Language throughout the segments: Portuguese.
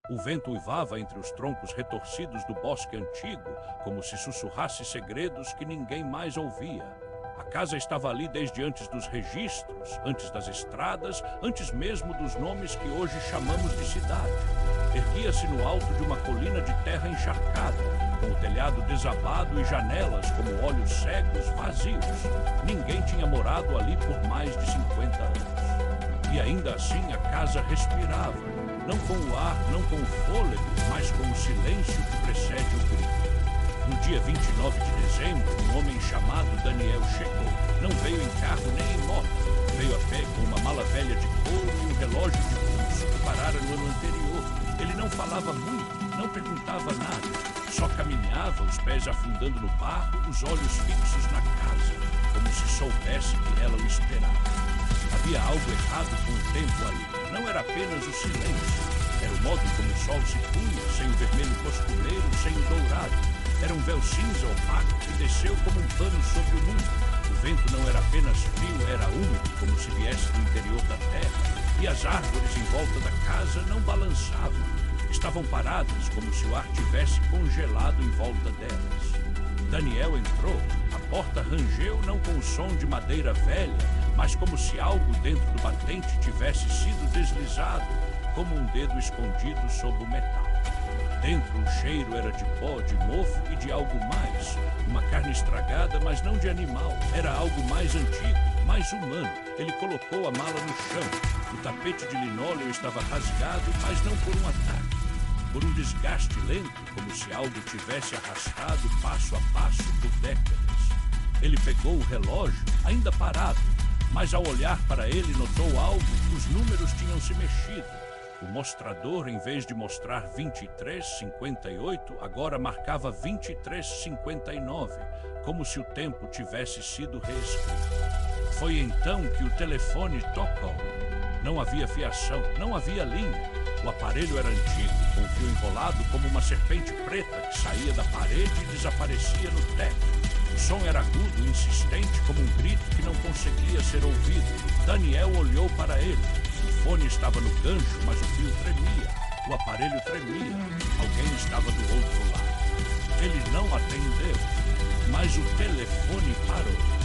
O vento uivava entre os troncos retorcidos do bosque antigo, como se sussurrasse segredos que ninguém mais ouvia. A casa estava ali desde antes dos registros, antes das estradas, antes mesmo dos nomes que hoje chamamos de cidade. Erguia-se no alto de uma colina de terra encharcada, com o telhado desabado e janelas como olhos cegos vazios. Ninguém tinha morado ali por mais de 50 anos. E ainda assim a casa respirava, não com o ar, não com o fôlego, mas com o silêncio que precede o grito. No dia 29 de dezembro, um homem chamado Daniel chegou. Não veio em carro nem em moto. Veio a pé com uma mala velha de couro e um relógio de pulso que parara no ano anterior. Ele não falava muito, não perguntava nada. Só caminhava, os pés afundando no barro, os olhos fixos na casa, como se soubesse que ela o esperava. Havia algo errado com o tempo ali. Não era apenas o silêncio. Era o modo como o sol se punha, sem o vermelho costumeiro, sem o dourado. Era um véu cinza opaco que desceu como um pano sobre o mundo. O vento não era apenas frio, era úmido, como se viesse do interior da terra. E as árvores em volta da casa não balançavam. Estavam paradas, como se o ar tivesse congelado em volta delas. Daniel entrou. A porta rangeu não com o som de madeira velha, mas como se algo dentro do batente tivesse sido deslizado, como um dedo escondido sob o metal. Dentro o cheiro era de pó, de mofo e de algo mais. Uma carne estragada, mas não de animal. Era algo mais antigo, mais humano. Ele colocou a mala no chão. O tapete de linóleo estava rasgado, mas não por um ataque. Por um desgaste lento, como se algo tivesse arrastado passo a passo por décadas. Ele pegou o relógio, ainda parado, mas ao olhar para ele notou algo. Os números tinham se mexido. O mostrador, em vez de mostrar 23:58, agora marcava 23:59, como se o tempo tivesse sido reescrito. Foi então que o telefone tocou. Não havia fiação, não havia linha. O aparelho era antigo, com o fio enrolado como uma serpente preta que saía da parede e desaparecia no teto. O som era agudo e insistente, como um grito que não conseguia ser ouvido. Daniel olhou para ele. O fone estava no gancho, mas o fio tremia. O aparelho tremia. Alguém estava do outro lado. Ele não atendeu, mas o telefone parou.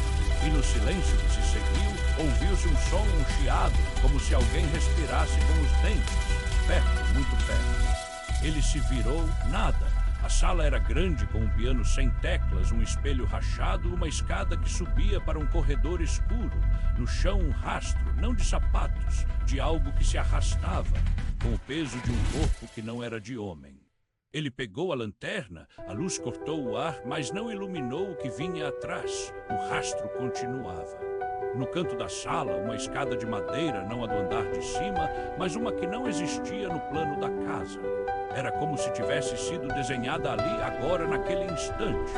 E no silêncio que se seguiu, ouviu-se um som, um chiado, como se alguém respirasse com os dentes. Perto, muito perto. Ele se virou, nada. A sala era grande, com um piano sem teclas, um espelho rachado, uma escada que subia para um corredor escuro. No chão um rastro, não de sapatos, de algo que se arrastava, com o peso de um corpo que não era de homem. Ele pegou a lanterna, a luz cortou o ar, mas não iluminou o que vinha atrás. O rastro continuava. No canto da sala, uma escada de madeira, não a do andar de cima, mas uma que não existia no plano da casa. Era como se tivesse sido desenhada ali, agora, naquele instante.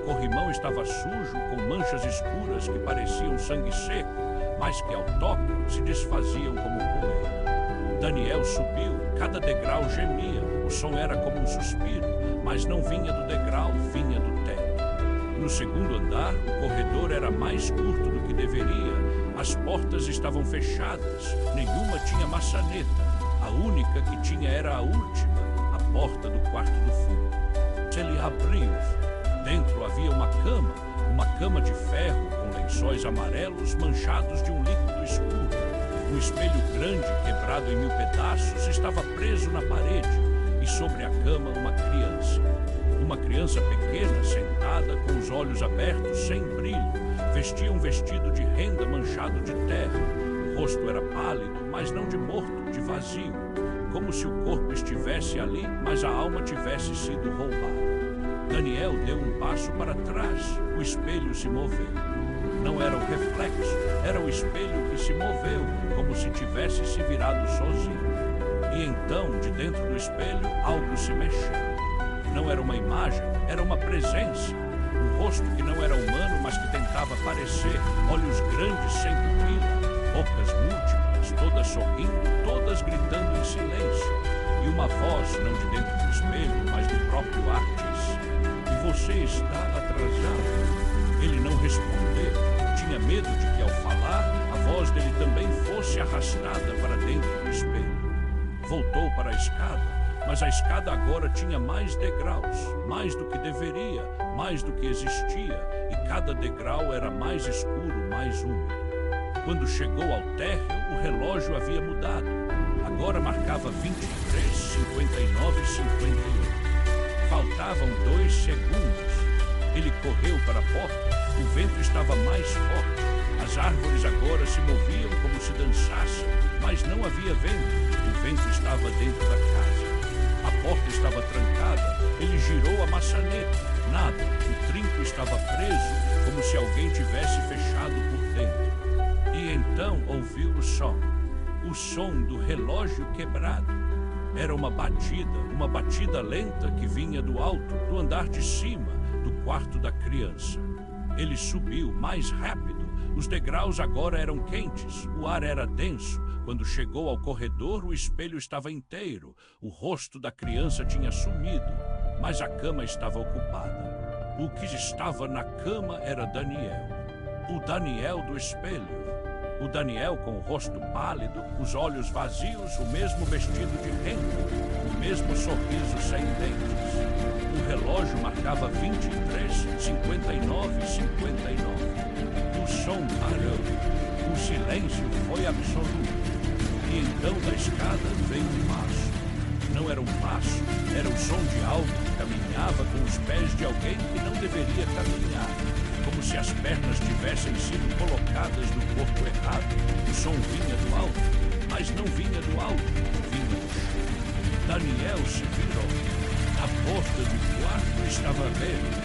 O corrimão estava sujo, com manchas escuras que pareciam sangue seco, mas que ao toque se desfaziam como poeira. Daniel subiu, cada degrau gemia. O som era como um suspiro, mas não vinha do degrau, vinha do teto. No segundo andar, o corredor era mais curto do que deveria. As portas estavam fechadas, nenhuma tinha maçaneta. A única que tinha era a última, a porta do quarto do fundo. Ele abriu. Dentro havia uma cama de ferro com lençóis amarelos manchados de um líquido escuro. Um espelho grande, quebrado em 1000 pedaços, estava preso na parede. E sobre a cama, uma criança. Uma criança pequena, sentada, com os olhos abertos, sem brilho. Vestia um vestido de renda manchado de terra. O rosto era pálido, mas não de morto, de vazio. Como se o corpo estivesse ali, mas a alma tivesse sido roubada. Daniel deu um passo para trás. O espelho se moveu. Não era o reflexo, era o espelho que se moveu, como se tivesse se virado sozinho. E então, de dentro do espelho, algo se mexeu. Não era uma imagem, era uma presença. Um rosto que não era humano, mas que tentava parecer. Olhos grandes sem pupila, bocas múltiplas, todas sorrindo, todas gritando em silêncio. E uma voz, não de dentro do espelho, mas do próprio ar, disse: "E você está atrasado." Ele não respondeu. Tinha medo de que, ao falar, a voz dele também fosse arrastada para dentro do espelho. Voltou para a escada. mas a escada agora tinha mais degraus, mais do que deveria, mais do que existia, e cada degrau era mais escuro, mais úmido. Quando chegou ao térreo, o relógio havia mudado. Agora marcava 23, 59 e 58. Faltavam 2 segundos. Ele correu para a porta. O vento estava mais forte. As árvores agora se moviam como se dançassem, mas não havia vento. O vento estava dentro da casa. A porta estava trancada. Ele girou a maçaneta. Nada. O trinco estava preso, como se alguém tivesse fechado por dentro. E então ouviu o som do relógio quebrado. Era uma batida lenta que vinha do alto, do andar de cima, do quarto da criança. Ele subiu mais rápido. Os degraus agora eram quentes, o ar era denso. Quando chegou ao corredor, o espelho estava inteiro. O rosto da criança tinha sumido, mas a cama estava ocupada. O que estava na cama era Daniel. O Daniel do espelho. O Daniel com o rosto pálido, os olhos vazios, o mesmo vestido de renda, o mesmo sorriso sem dentes. O relógio marcava 23, 59 e 59. O som parou. O silêncio foi absoluto. E então da escada veio um passo. Não era um passo, era o som de algo que caminhava com os pés de alguém que não deveria caminhar. Como se as pernas tivessem sido colocadas no corpo errado. O som vinha do alto, mas não vinha do alto, vinha do chão. Daniel se virou. A porta do quarto estava aberta.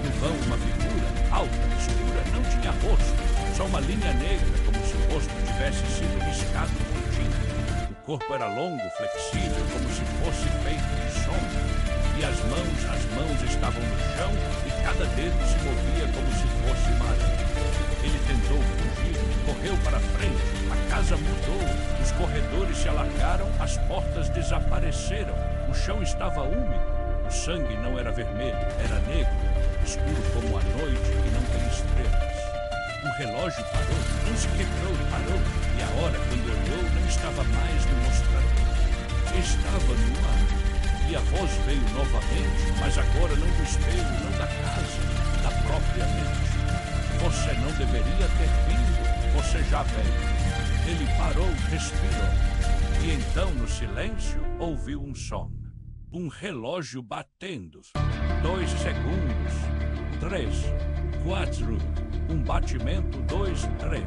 No vão, uma figura alta, escura, não tinha rosto, só uma linha negra, como se o rosto tivesse sido riscado por tinta. O corpo era longo, flexível, como se fosse feito de sombra. E as mãos estavam no chão e cada dedo se movia como se fosse uma aranha. Ele tentou fugir, correu para frente, a casa mudou, os corredores se alargaram, as portas desapareceram, o chão estava úmido, o sangue não era vermelho, era negro, escuro como a noite que não tem estrelas. O relógio parou, não se quebrou, parou, e a hora, quando olhou, não estava mais no mostrador. Estava no ar. E a voz veio novamente, mas agora não do espelho, não da casa, da própria mente. Você não deveria ter vindo, você já veio. Ele parou, respirou. E então, no silêncio, ouviu um som. Um relógio batendo. 2 segundos. 3, 4. Um batimento, 2, 3.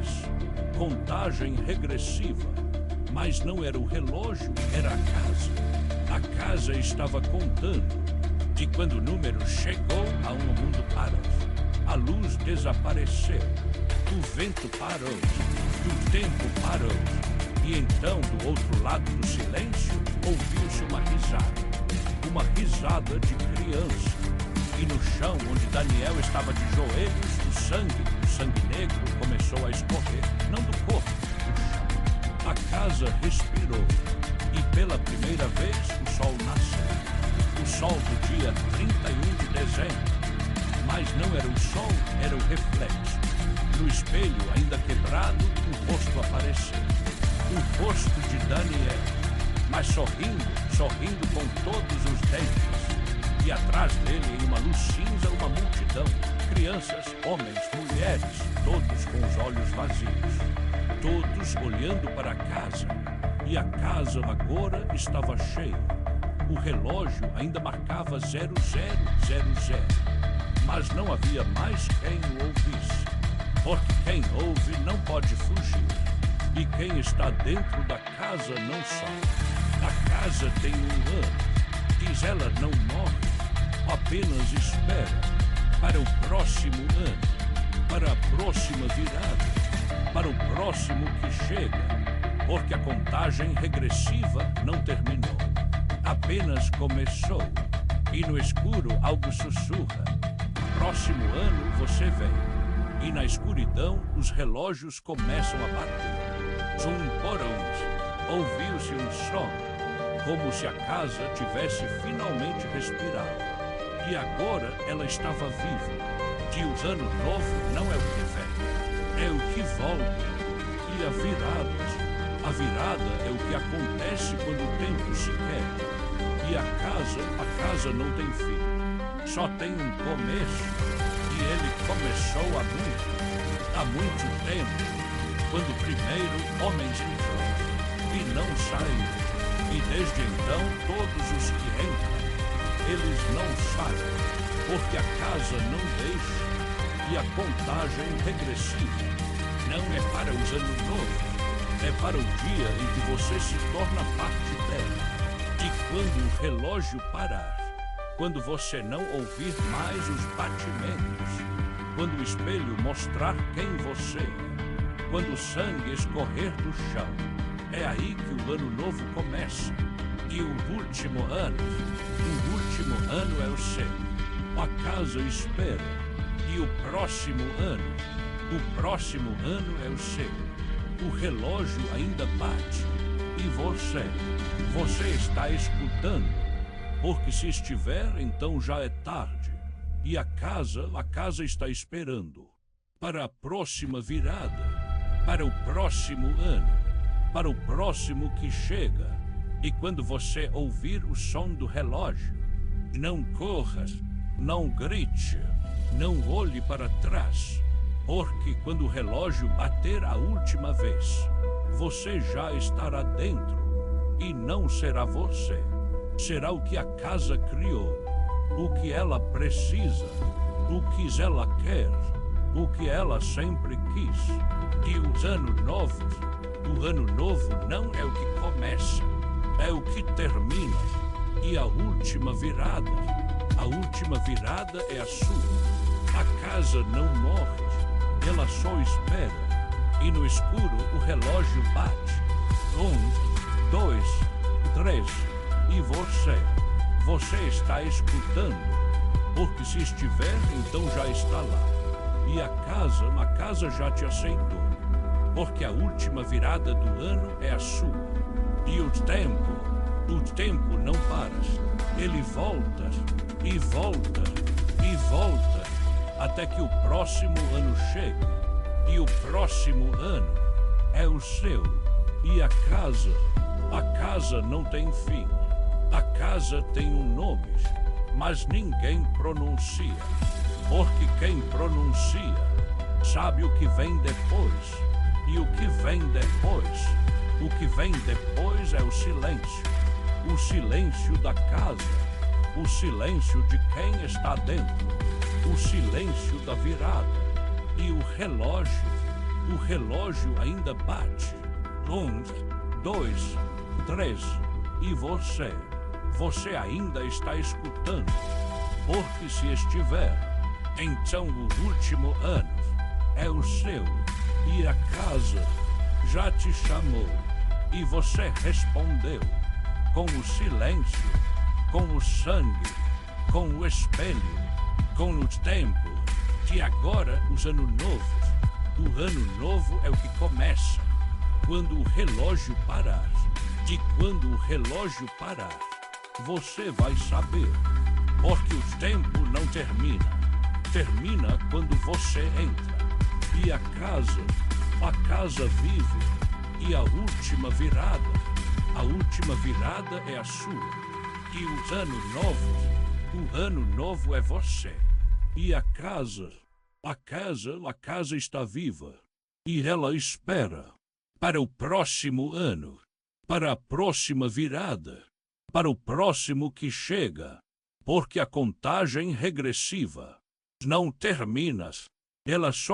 Contagem regressiva. Mas não era o relógio, era a casa. A casa estava contando. E quando o número chegou, a um mundo parou. A luz desapareceu. O vento parou. O tempo parou. E então, do outro lado do silêncio, ouviu-se uma risada. Uma risada de criança. E no chão, onde Daniel estava de joelhos, o sangue negro começou a escorrer. Não do corpo, do chão. A casa respirou. E pela primeira vez o sol nasceu. O sol do dia 31 de dezembro. Mas não era o sol, era o reflexo. No espelho, ainda quebrado, o rosto apareceu. O rosto de Daniel. Mas sorrindo com todos os dentes. E atrás dele, em uma luz cinza, uma multidão. Crianças, homens, mulheres, todos com os olhos vazios. Todos olhando para a casa. E a casa agora estava cheia. O relógio ainda marcava 0000. Mas não havia mais quem o ouvisse. Porque quem ouve não pode fugir. E quem está dentro da casa não sai. A casa tem um ano. Diz ela não morre. Apenas espera. Para o próximo ano. Para a próxima virada. Para o próximo que chega. Porque a contagem regressiva não terminou. Apenas começou. E no escuro algo sussurra. Próximo ano você vem. E na escuridão os relógios começam a bater. Ouviu-se um som. Como se a casa tivesse finalmente respirado. E agora ela estava viva. Que o ano novo não é o que vem. É o que volta. E a virada é o que acontece quando o tempo se quebra. E E a casa não tem fim. Só tem um começo. E ele começou há muito tempo, quando primeiro homens entrou e não saíram. E desde então todos os que entram, eles não saem, porque a casa não deixa. E a contagem regressiva não é para os anos novos, é para o dia em que você se torna parte dela. E quando o relógio parar, quando você não ouvir mais os batimentos, quando o espelho mostrar quem você é, quando o sangue escorrer do chão, é aí que o ano novo começa. E o último ano é o seu. A casa espera. E o próximo ano é o seu. O relógio ainda bate. E você está escutando. Porque se estiver, então já é tarde. E a casa está esperando. Para a próxima virada. Para o próximo ano. Para o próximo que chega. E quando você ouvir o som do relógio, não corra, não grite, não olhe para trás, porque quando o relógio bater a última vez, você já estará dentro e não será você. Será o que a casa criou, o que ela precisa, o que ela quer, o que ela sempre quis. E o ano novo não é o que começa, é o que termina. E a última virada é a sua. A casa não morre, ela só espera. E no escuro o relógio bate. 1, 2, 3. E você está escutando. Porque se estiver, então já está lá. E a casa já te aceitou. Porque a última virada do ano é a sua. E o tempo não para. Ele volta e volta e volta até que o próximo ano chegue. E o próximo ano é o seu. E a casa não tem fim. A casa tem um nome, mas ninguém pronuncia. Porque quem pronuncia sabe o que vem depois. E o que vem depois? O que vem depois é o silêncio. O silêncio da casa. O silêncio de quem está dentro. O silêncio da virada. E o relógio ainda bate. 1, 2, 3. E você ainda está escutando. Porque se estiver, então o último ano é o seu. E a casa já te chamou. E você respondeu com o silêncio, com o sangue, com o espelho, com o tempo. E agora os anos novos. O ano novo é o que começa quando o relógio parar. E quando o relógio parar, você vai saber. Porque o tempo não termina. Termina quando você entra. E a casa vive. E a última virada é a sua. E o ano novo é você. E a casa está viva. E ela espera para o próximo ano, para a próxima virada, para o próximo que chega. Porque a contagem regressiva não termina, ela só